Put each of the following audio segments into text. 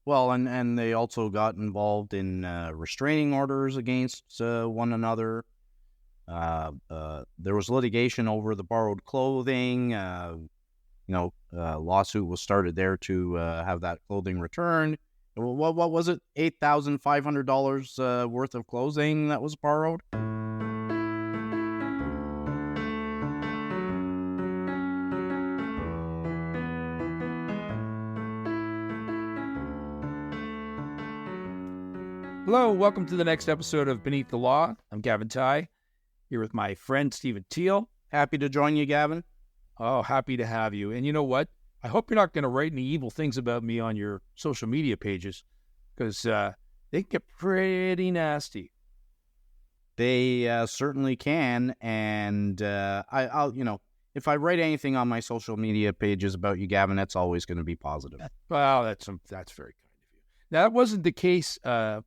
Well, and they also got involved in restraining orders against one another. There was litigation over the borrowed clothing. Lawsuit was started there to have that clothing returned. What was it? $8,500 worth of clothing that was borrowed. Hello, welcome to the next episode of Beneath the Law. I'm Gavin Ty, here with my friend Stephen Teal. Happy to join you, Gavin. Oh, happy to have you. And you know what? I hope you're not going to write any evil things about me on your social media pages, because they get pretty nasty. They certainly can, and I'll if I write anything on my social media pages about you, Gavin, that's always going to be positive. Well, that's very kind of you. Now, that wasn't the case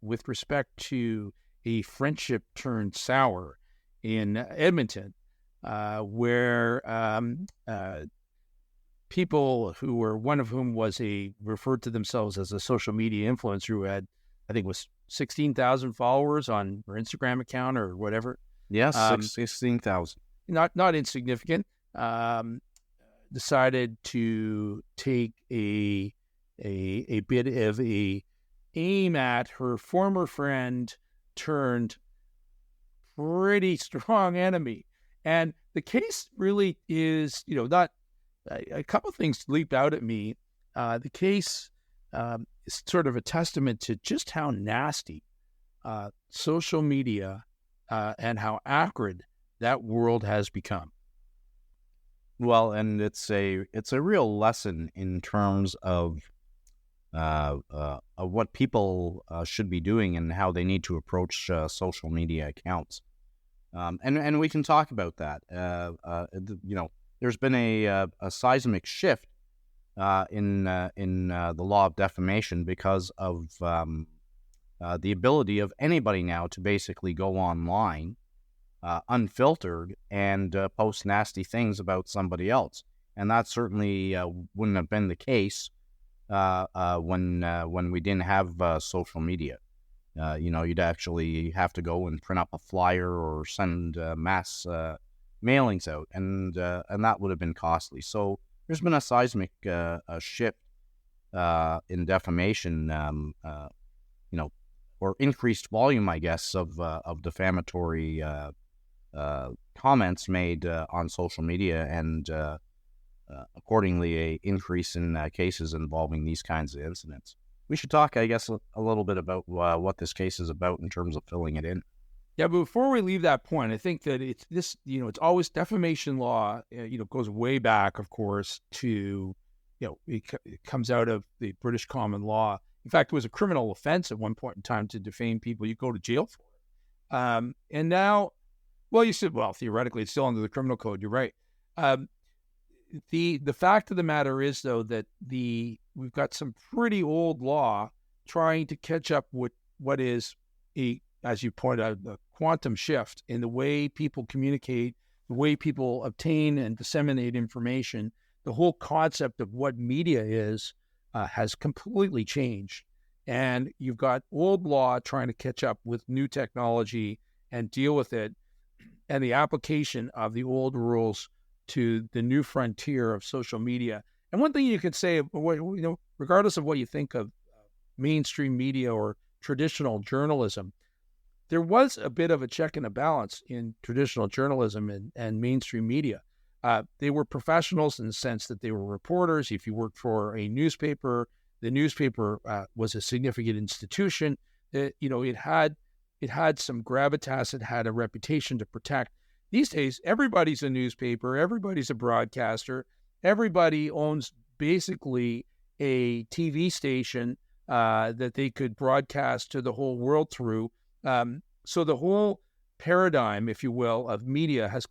with respect to a friendship turned sour in Edmonton, where people who were, one of whom referred to themselves as a social media influencer who had, I think it was 16,000 followers on her Instagram account or whatever. Yes, 16,000. Not insignificant. Decided to take a bit of a aim at her former friend turned pretty strong enemy. And the case really is, not a couple of things leaped out at me. The case is sort of a testament to just how nasty social media and how acrid that world has become. Well, and it's a real lesson in terms of what people should be doing and how they need to approach social media accounts. And we can talk about that. There's been a seismic shift in the law of defamation because of the ability of anybody now to basically go online unfiltered and post nasty things about somebody else. And that certainly wouldn't have been the case when we didn't have social media. You'd actually have to go and print up a flyer or send mass mailings out, and that would have been costly. So there's been a seismic shift in defamation, or increased volume, I guess, of defamatory comments made on social media, and accordingly, a increase in cases involving these kinds of incidents. We should talk, I guess, a little bit about what this case is about in terms of filling it in. Yeah, but before we leave that point, I think that it's always defamation law, goes way back, of course, to, it comes out of the British common law. In fact, it was a criminal offense at one point in time to defame people. You go to jail for it. And now, you said, theoretically, it's still under the criminal code. You're right. The fact of the matter is, though, that we've got some pretty old law trying to catch up with what is as you pointed out, a quantum shift in the way people communicate, the way people obtain and disseminate information. The whole concept of what media is has completely changed. And you've got old law trying to catch up with new technology and deal with it, and the application of the old rules to the new frontier of social media. And one thing you could say, regardless of what you think of mainstream media or traditional journalism, there was a bit of a check and a balance in traditional journalism and mainstream media. They were professionals in the sense that they were reporters. If you worked for a newspaper, the newspaper was a significant institution. It had some gravitas. It had a reputation to protect. These days, everybody's a newspaper. Everybody's a broadcaster. Everybody owns basically a TV station that they could broadcast to the whole world through. So the whole paradigm, if you will, of media has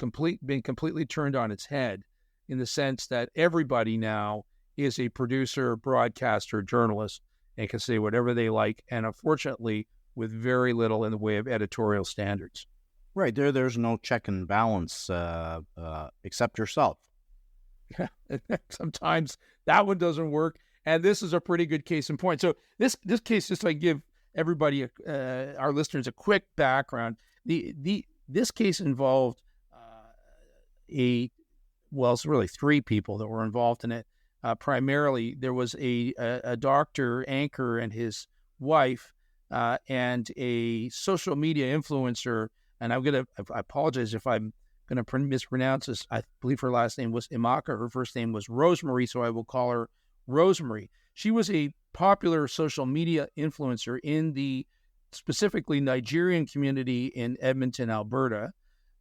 been completely turned on its head, in the sense that everybody now is a producer, broadcaster, journalist, and can say whatever they like, and unfortunately, with very little in the way of editorial standards. Right. There's no check and balance except yourself. Sometimes that one doesn't work. And this is a pretty good case in point. So this case, just to give everybody, our listeners, a quick background. This case involved it's really three people that were involved in it. Primarily, there was a doctor, anchor, and his wife, and a social media influencer. And I apologize if I'm going to mispronounce this. I believe her last name was Imaka. Her first name was Rosemary, so I will call her Rosemary. She was a popular social media influencer in the specifically Nigerian community in Edmonton, Alberta.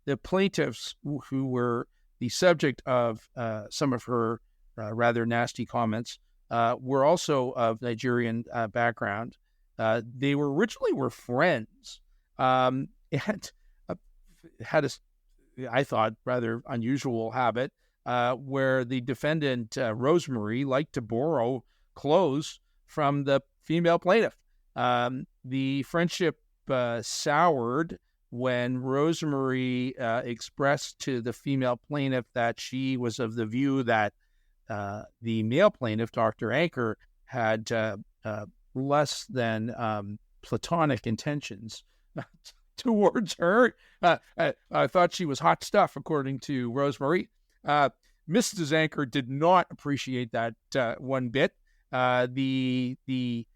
The plaintiffs, who were the subject of some of her rather nasty comments, were also of Nigerian background. They were originally friends, and had a, I thought, rather unusual habit where the defendant, Rosemary, liked to borrow clothes from the female plaintiff. The friendship soured when Rosemary expressed to the female plaintiff that she was of the view that the male plaintiff, Dr. Anchor, had less than platonic intentions towards her. I thought she was hot stuff, according to Rosemary. Mrs. Anchor did not appreciate that one bit. The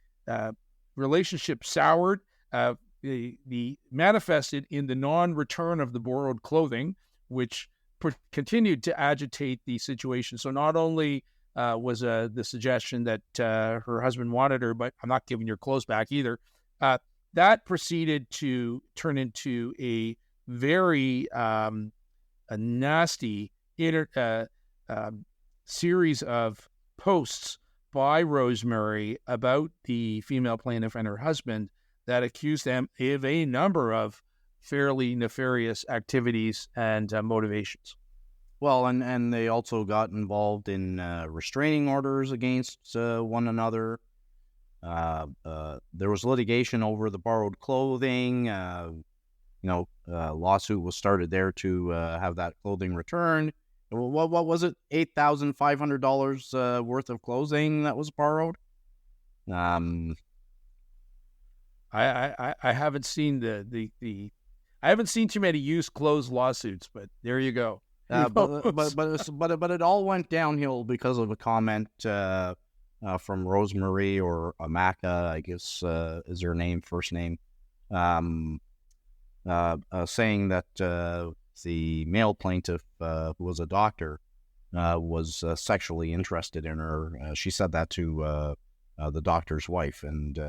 relationship soured. The manifested in the non-return of the borrowed clothing, which continued to agitate the situation. So not only was the suggestion that her husband wanted her, but I'm not giving your clothes back either. That proceeded to turn into a very a nasty series of posts by Rosemary about the female plaintiff and her husband that accused them of a number of fairly nefarious activities and motivations. Well, and they also got involved in restraining orders against one another. There was litigation over the borrowed clothing. Lawsuit was started there to have that clothing returned. What was it? $8,500 worth of clothing that was borrowed. I haven't seen I haven't seen too many used clothes lawsuits, but there you go. But it all went downhill because of a comment from Rosemary, or Amaka, I guess is her name, first name, saying that the male plaintiff, who was a doctor, was sexually interested in her. She said that to the doctor's wife, and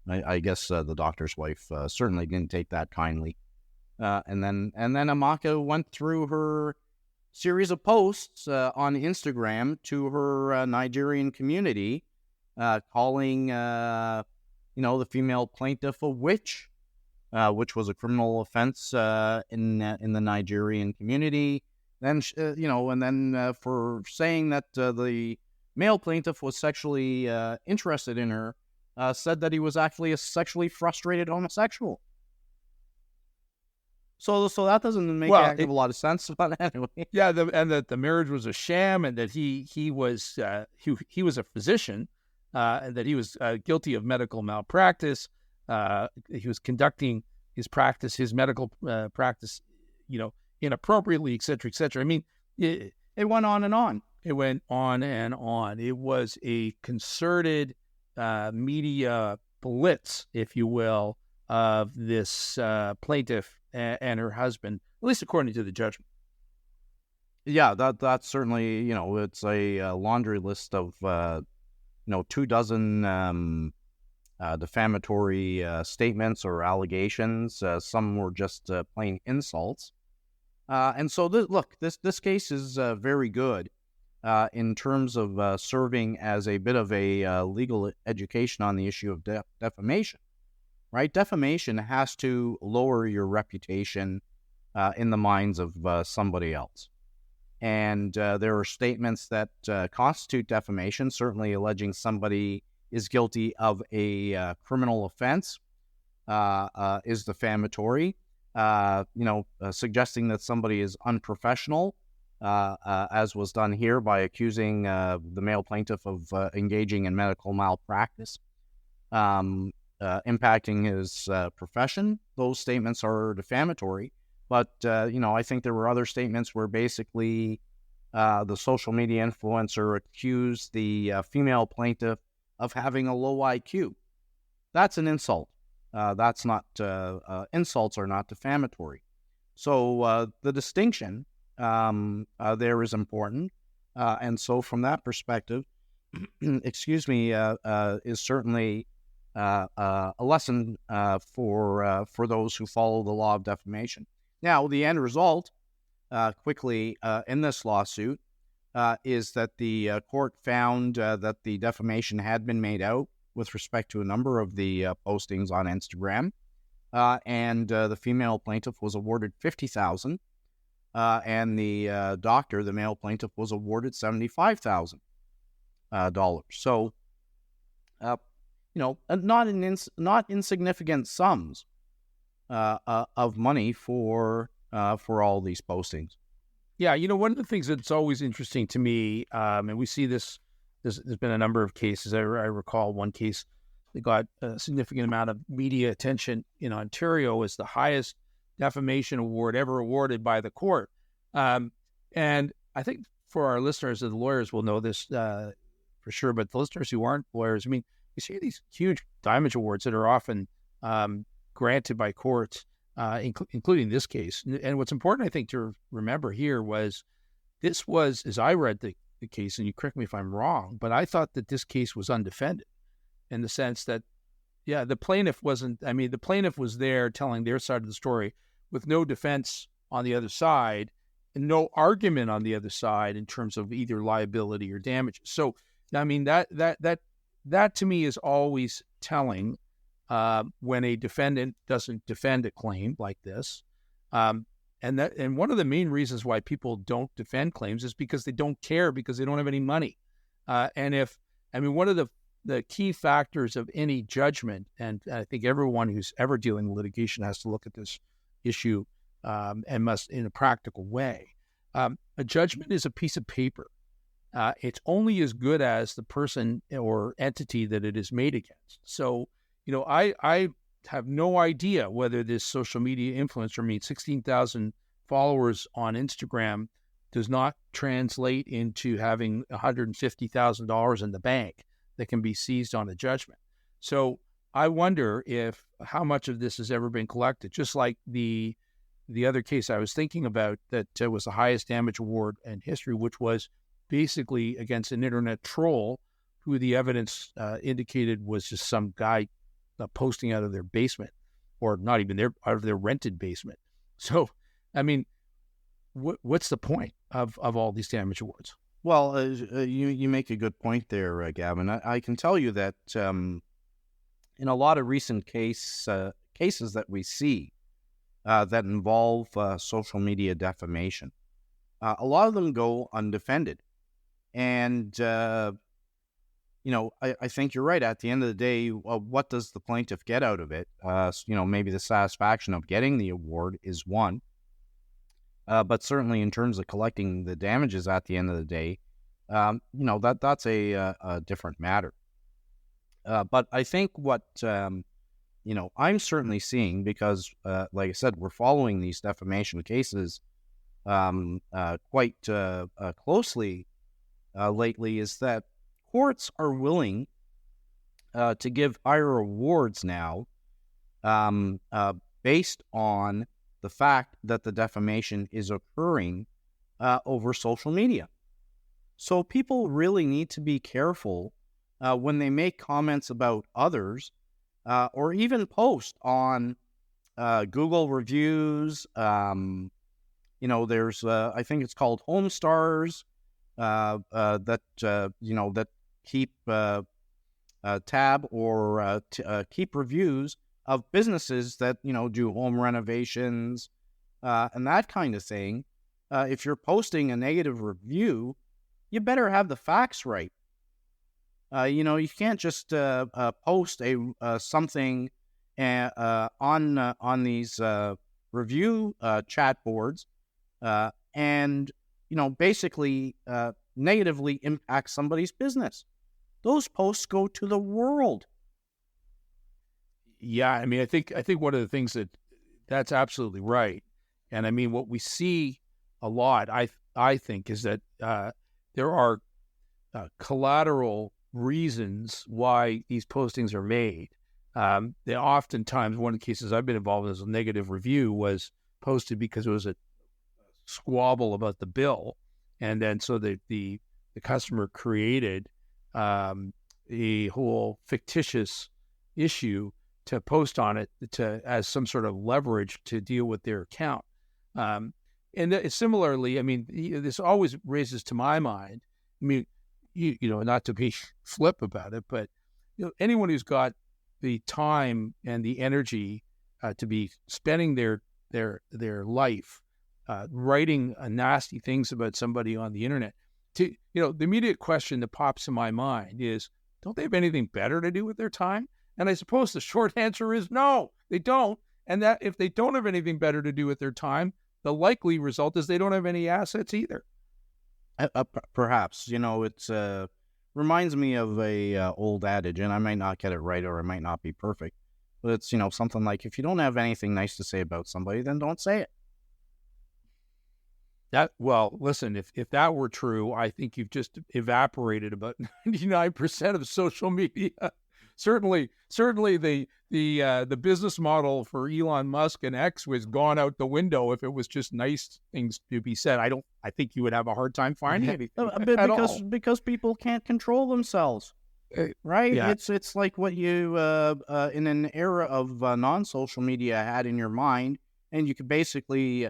I guess the doctor's wife certainly didn't take that kindly. And then Amaka went through her series of posts on Instagram to her Nigerian community, calling the female plaintiff a witch, which was a criminal offense in the Nigerian community. Then for saying that the male plaintiff was sexually interested in her, said that he was actually a sexually frustrated homosexual. So that doesn't make a lot of sense. But anyway, yeah, and that the marriage was a sham, and that he was a physician, and that he was guilty of medical malpractice. He was conducting his medical practice, inappropriately, et cetera, et cetera. I mean, it went on and on. It went on and on. It was a concerted media blitz, if you will, of this plaintiff and her husband, at least according to the judgment. Yeah, that's certainly, it's a laundry list of 24 defamatory statements or allegations. Some were just plain insults. And so this case is very good in terms of serving as a bit of a legal education on the issue of defamation. Right? Defamation has to lower your reputation in the minds of somebody else. And there are statements that constitute defamation, certainly alleging somebody is guilty of a criminal offense is defamatory. Suggesting that somebody is unprofessional as was done here by accusing the male plaintiff of engaging in medical malpractice, impacting his profession. Those statements are defamatory. But, I think there were other statements where basically the social media influencer accused the female plaintiff of having a low IQ. That's an insult. That's not, insults are not defamatory. So the distinction there is important. And so from that perspective, excuse me, is certainly a lesson for those who follow the law of defamation. Now, the end result, quickly, in this lawsuit, is that the court found that the defamation had been made out with respect to a number of the postings on Instagram, and the female plaintiff was awarded $50,000, and the doctor, the male plaintiff, was awarded $75,000. So, not insignificant sums of money for all these postings. Yeah, one of the things that's always interesting to me, and we see this, there's been a number of cases. I recall one case that got a significant amount of media attention in Ontario as the highest defamation award ever awarded by the court. And I think for our listeners, the lawyers will know this for sure, but the listeners who aren't lawyers, you see these huge damage awards that are often granted by courts, including this case. And what's important, I think, to remember here was this was, as I read the case, and you correct me if I'm wrong, but I thought that this case was undefended in the sense that, the plaintiff wasn't, the plaintiff was there telling their side of the story with no defense on the other side and no argument on the other side in terms of either liability or damages. So, that to me is always telling when a defendant doesn't defend a claim like this. And one of the main reasons why people don't defend claims is because they don't care, because they don't have any money. One of the key factors of any judgment, and I think everyone who's ever dealing with litigation has to look at this issue and must in a practical way. A judgment is a piece of paper. It's only as good as the person or entity that it is made against. So, I have no idea whether this social media influencer means 16,000 followers on Instagram does not translate into having $150,000 in the bank that can be seized on a judgment. So I wonder how much of this has ever been collected, just like the other case I was thinking about that was the highest damage award in history, which was basically against an internet troll who the evidence indicated was just some guy posting out of their basement, or not even out of their rented basement. So, what's the point of all these damage awards? Well, you make a good point there, Gavin. I can tell you that in a lot of recent cases that we see that involve social media defamation, a lot of them go undefended. And I think you're right. At the end of the day, what does the plaintiff get out of it? Maybe the satisfaction of getting the award is one. But certainly in terms of collecting the damages at the end of the day, that's a different matter. But I think what, I'm certainly seeing, because, like I said, we're following these defamation cases quite closely lately, is that courts are willing to give higher awards now based on the fact that the defamation is occurring over social media. So people really need to be careful when they make comments about others or even post on Google reviews. There's, I think it's called Home Stars, that keep tab or keep reviews of businesses that, do home renovations and that kind of thing. If you're posting a negative review, you better have the facts right. You can't just post something on these review chat boards and basically negatively impact somebody's business. Those posts go to the world. Yeah, I mean, I think one of the things that's absolutely right, and I mean, what we see a lot, I think, is that there are collateral reasons why these postings are made. They oftentimes, one of the cases I've been involved in, is a negative review was posted because it was a squabble about the bill, and then so the customer created a whole fictitious issue to post on it as some sort of leverage to deal with their account. And similarly, I mean, this always raises to my mind, I mean, not to be flip about it, but anyone who's got the time and the energy to be spending their life writing nasty things about somebody on the internet, the immediate question that pops in my mind is, don't they have anything better to do with their time? And I suppose the short answer is no, they don't. And that if they don't have anything better to do with their time, the likely result is they don't have any assets either. Perhaps, it reminds me of a old adage, and I might not get it right or it might not be perfect, but it's, something like, if you don't have anything nice to say about somebody, then don't say it. Well, listen, if that were true, I think you've just evaporated about 99% of social media. Certainly the business model for Elon Musk and X was gone out the window if it was just nice things to be said. I think you would have a hard time finding anything because people can't control themselves, right? Yeah. It's like what you in an era of non-social media had in your mind, and you could basically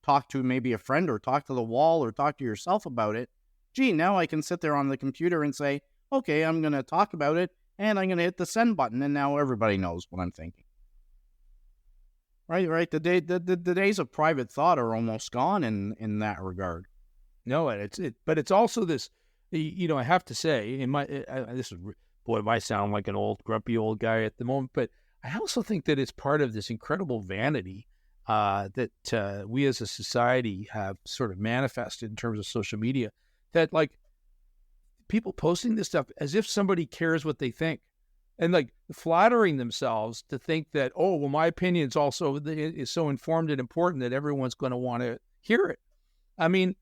talk to maybe a friend or talk to the wall or talk to yourself about it. Gee, now I can sit there on the computer and say, okay, I'm going to talk about it, and I'm going to hit the send button, and now everybody knows what I'm thinking. Right. The days of private thought are almost gone in that regard. No, but it's also this. I have to say, it might sound like an old grumpy old guy at the moment, but I also think that it's part of this incredible vanity that we as a society have sort of manifested in terms of social media. That like people posting this stuff as if somebody cares what they think, and like flattering themselves to think that, oh, well, my opinion is so informed and important that everyone's going to want to hear it. I mean,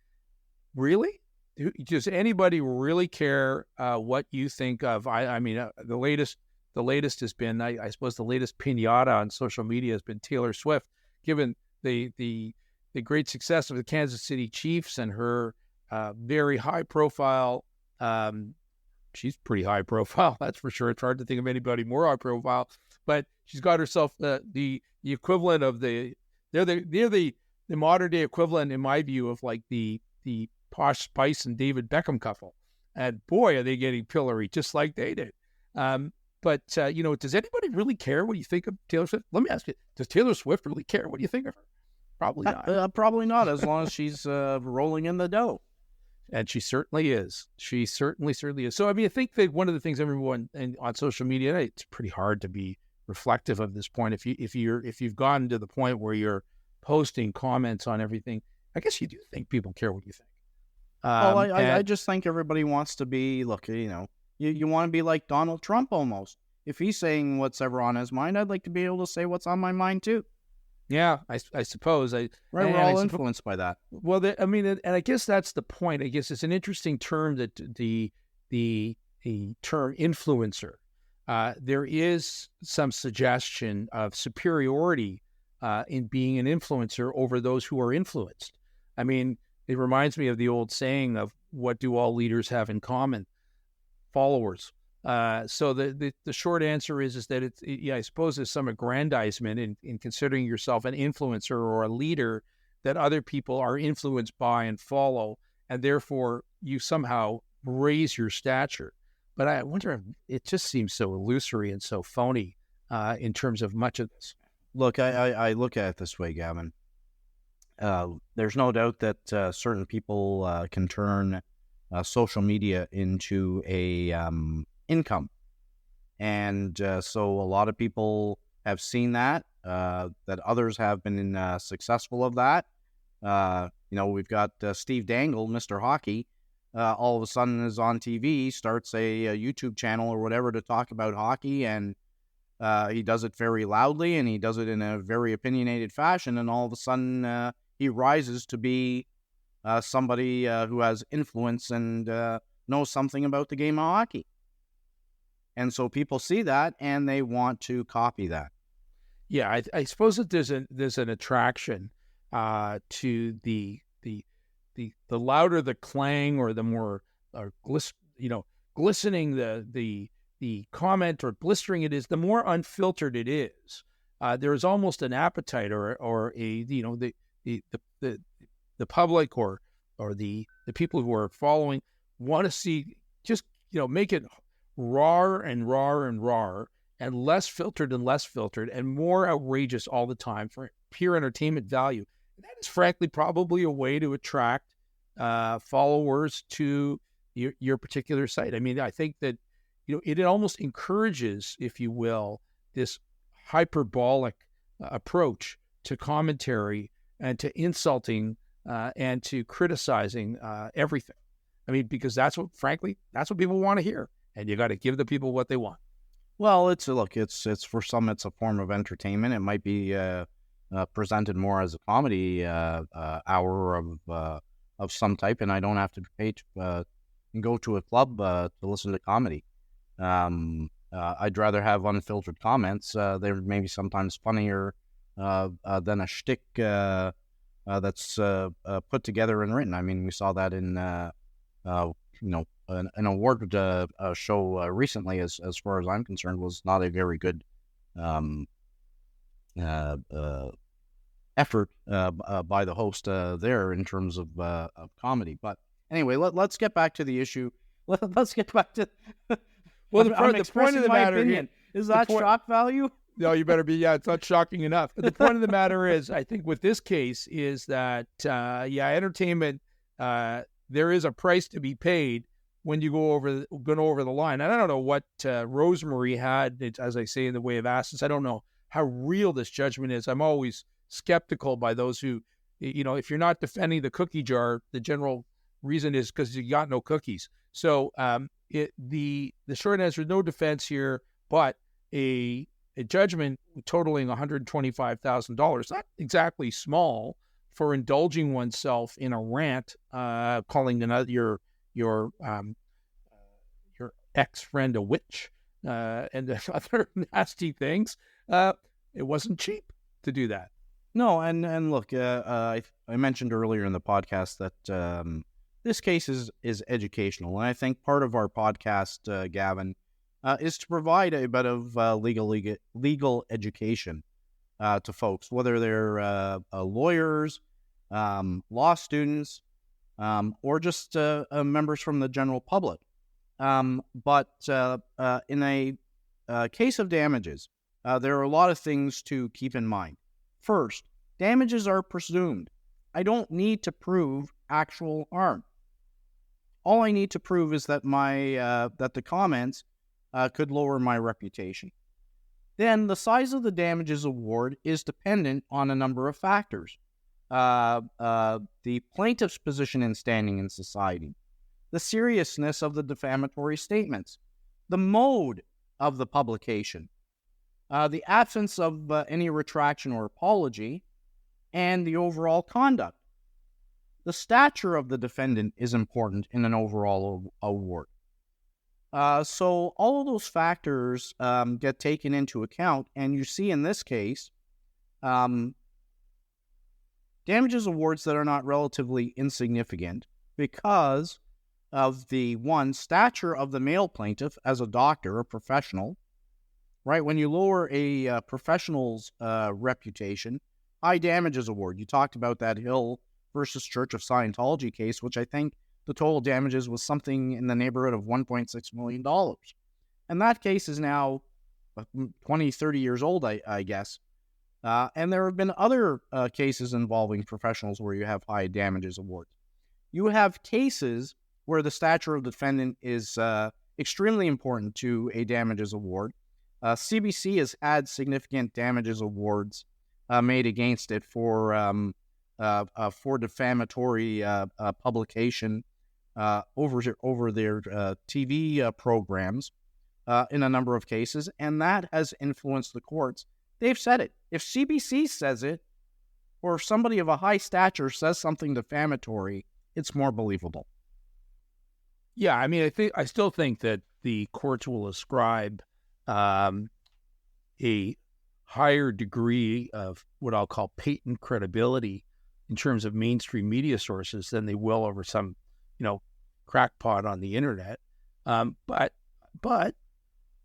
really? Does anybody really care what you think of? I mean, the latest has been, I suppose, the latest piñata on social media has been Taylor Swift, given the great success of the Kansas City Chiefs and her very high profile. She's pretty high profile, that's for sure. It's hard to think of anybody more high profile, but she's got herself the equivalent of they're the modern day equivalent, in my view, of like the Posh Spice and David Beckham couple. And boy, are they getting pillory just like they did. But does anybody really care what you think of Taylor Swift? Let me ask you, does Taylor Swift really care what you think of her? Probably not. Probably not, as long as she's rolling in the dough. And she certainly is. She certainly is. So, I mean, I think that one of the things everyone on social media, it's pretty hard to be reflective of this point. If you've gotten to the point where you're posting comments on everything, I guess you do think people care what you think. I just think everybody wants to be, look, you want to be like Donald Trump almost. If he's saying what's ever on his mind, I'd like to be able to say what's on my mind too. Yeah, I suppose. We're all influenced by that. Well, and I guess that's the point. I guess it's an interesting term, that the term influencer. There is some suggestion of superiority in being an influencer over those who are influenced. I mean, it reminds me of the old saying of, what do all leaders have in common? Followers. So the short answer is that I suppose there's some aggrandizement in considering yourself an influencer or a leader that other people are influenced by and follow, and therefore you somehow raise your stature. But I wonder if it just seems so illusory and so phony in terms of much of this. Look, I look at it this way, Gavin. There's no doubt that certain people can turn social media into a income, and so a lot of people have seen that others have been successful of that. We've got Steve Dangle, Mr. Hockey, all of a sudden is on TV, starts a YouTube channel or whatever to talk about hockey, and he does it very loudly, and he does it in a very opinionated fashion, and all of a sudden he rises to be somebody who has influence and knows something about the game of hockey. And so people see that, and they want to copy that. Yeah, I suppose that there's an attraction to the louder the clang, or the more glistening the comment, or blistering it is, the more unfiltered it is. There is almost an appetite, or the public, or the people who are following want to see, just make it raw and raw and raw, and less filtered and less filtered, and more outrageous all the time for pure entertainment value. And that is frankly probably a way to attract followers to your particular site. I mean, I think that it almost encourages, if you will, this hyperbolic approach to commentary and to insulting and to criticizing everything. I mean, because that's what people want to hear, and you got to give the people what they want. Well, it's for some, it's a form of entertainment. It might be presented more as a comedy hour of some type, and I don't have to pay to go to a club to listen to comedy. I'd rather have unfiltered comments. They're maybe sometimes funnier than a shtick that's put together and written. I mean, we saw that in an award show recently, as far as I'm concerned, was not a very good effort by the host there in terms of comedy. But anyway, let's get back to the issue. Let's get back to. Well, the point of the matter is that shock value. No, you better be. Yeah, it's not shocking enough. But the point of the matter is, I think with this case is that entertainment. There is a price to be paid when you go over the line. And I don't know what Rosemary had, as I say, in the way of assets. I don't know how real this judgment is. I'm always skeptical by those who, if you're not defending the cookie jar, the general reason is because you got no cookies. So the short answer is no defense here, but a judgment totaling $125,000. Not exactly small for indulging oneself in a rant, calling your ex-friend a witch, and other nasty things. It wasn't cheap to do that. No, and look, I mentioned earlier in the podcast that this case is educational, and I think part of our podcast, Gavin, is to provide a bit of legal education to folks, whether they're lawyers, law students, or just members from the general public. But in a case of damages, there are a lot of things to keep in mind. First, damages are presumed. I don't need to prove actual harm. All I need to prove is that that the comments could lower my reputation. Then the size of the damages award is dependent on a number of factors. The plaintiff's position and standing in society, the seriousness of the defamatory statements, the mode of the publication, the absence of any retraction or apology, and the overall conduct. The stature of the defendant is important in an overall award. So all of those factors get taken into account, and you see in this case damages awards that are not relatively insignificant because of the stature of the male plaintiff as a doctor, a professional, right? When you lower a professional's reputation, high damages award. You talked about that Hill versus Church of Scientology case, which I think the total damages was something in the neighborhood of $1.6 million. And that case is now 20, 30 years old, I guess. And there have been other cases involving professionals where you have high damages awards. You have cases where the stature of the defendant is extremely important to a damages award. CBC has had significant damages awards made against it for for defamatory publication over their TV programs in a number of cases, and that has influenced the courts. They've said it. If CBC says it, or if somebody of a high stature says something defamatory, it's more believable. Yeah, I mean, I still think that the courts will ascribe a higher degree of what I'll call patent credibility in terms of mainstream media sources than they will over some, crackpot on the internet. But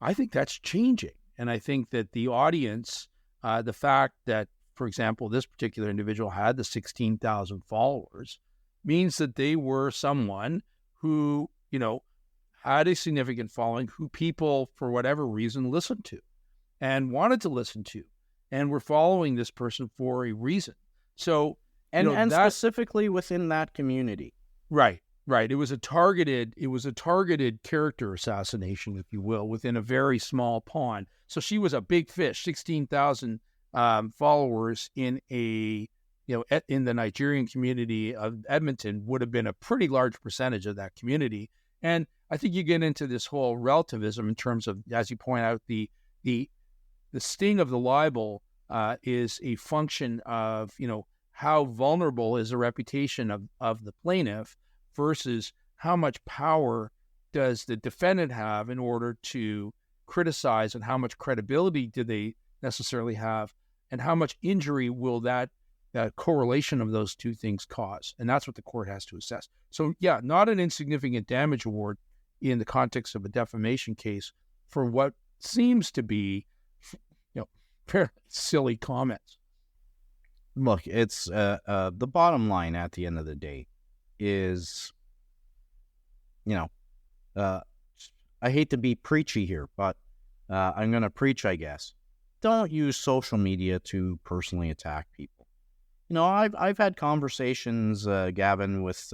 I think that's changing. And I think that the audience, the fact that, for example, this particular individual had the 16,000 followers means that they were someone who, had a significant following, who people, for whatever reason, listened to and wanted to listen to, and were following this person for a reason. So, and specifically within that community. Right. It was a targeted character assassination, if you will, within a very small pond. So she was a big fish. 16,000 followers in in the Nigerian community of Edmonton would have been a pretty large percentage of that community. And I think you get into this whole relativism in terms of, as you point out, the sting of the libel is a function of, how vulnerable is the reputation of the plaintiff versus how much power does the defendant have in order to criticize, and how much credibility do they necessarily have, and how much injury will that correlation of those two things cause. And that's what the court has to assess. So yeah, not an insignificant damage award in the context of a defamation case for what seems to be, fairly silly comments. Look, it's the bottom line at the end of the day is, I hate to be preachy here, but I'm going to preach, I guess. Don't use social media to personally attack people. I've had conversations, Gavin, with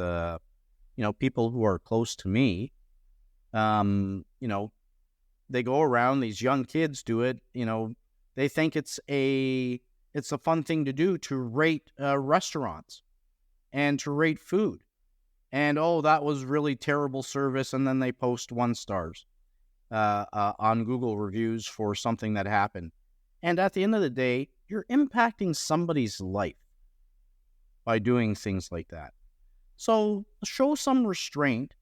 people who are close to me. They go around, these young kids do it. They think it's a fun thing to do, to rate restaurants and to rate food. And, that was really terrible service. And then they post 1 stars on Google reviews for something that happened. And at the end of the day, you're impacting somebody's life by doing things like that. So show some restraint,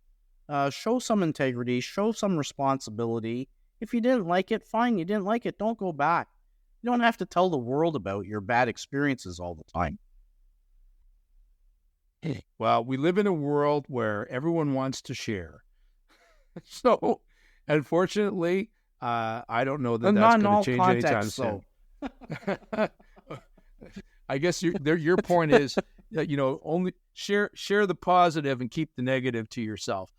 show some integrity, show some responsibility. If you didn't like it, fine, you didn't like it, don't go back. You don't have to tell the world about your bad experiences all the time. Well, we live in a world where everyone wants to share. So, unfortunately, I don't know that that's going to change anytime soon. I guess your point is that, only share the positive and keep the negative to yourself.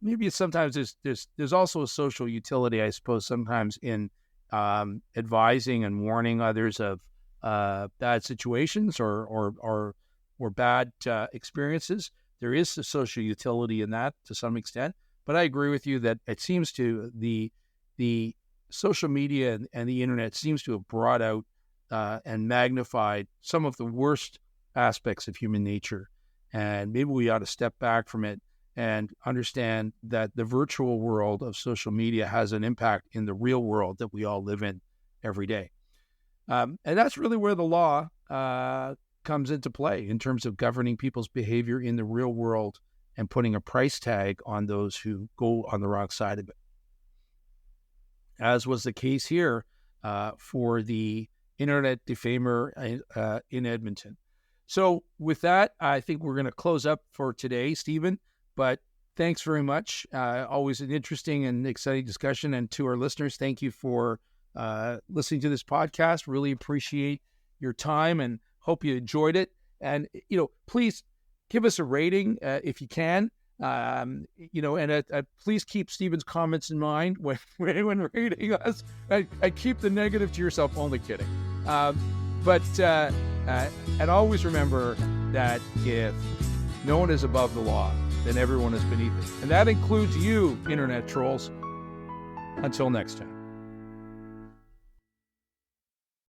Maybe sometimes there's also a social utility, I suppose, sometimes in advising and warning others of bad situations or bad experiences. There is a social utility in that to some extent, but I agree with you that it seems to the social media and the internet seems to have brought out and magnified some of the worst aspects of human nature, and maybe we ought to step back from it and understand that the virtual world of social media has an impact in the real world that we all live in every day. And that's really where the law comes into play in terms of governing people's behavior in the real world and putting a price tag on those who go on the wrong side of it, as was the case here for the internet defamer in Edmonton. So with that, I think we're going to close up for today, Stephen. But thanks very much. Always an interesting and exciting discussion. And to our listeners, thank you for listening to this podcast. Really appreciate your time and hope you enjoyed it. And, please give us a rating if you can. And please keep Stephen's comments in mind when rating us. And keep the negative to yourself. Only kidding. But always remember that if no one is above the law, then everyone is beneath it. And that includes you, internet trolls. Until next time.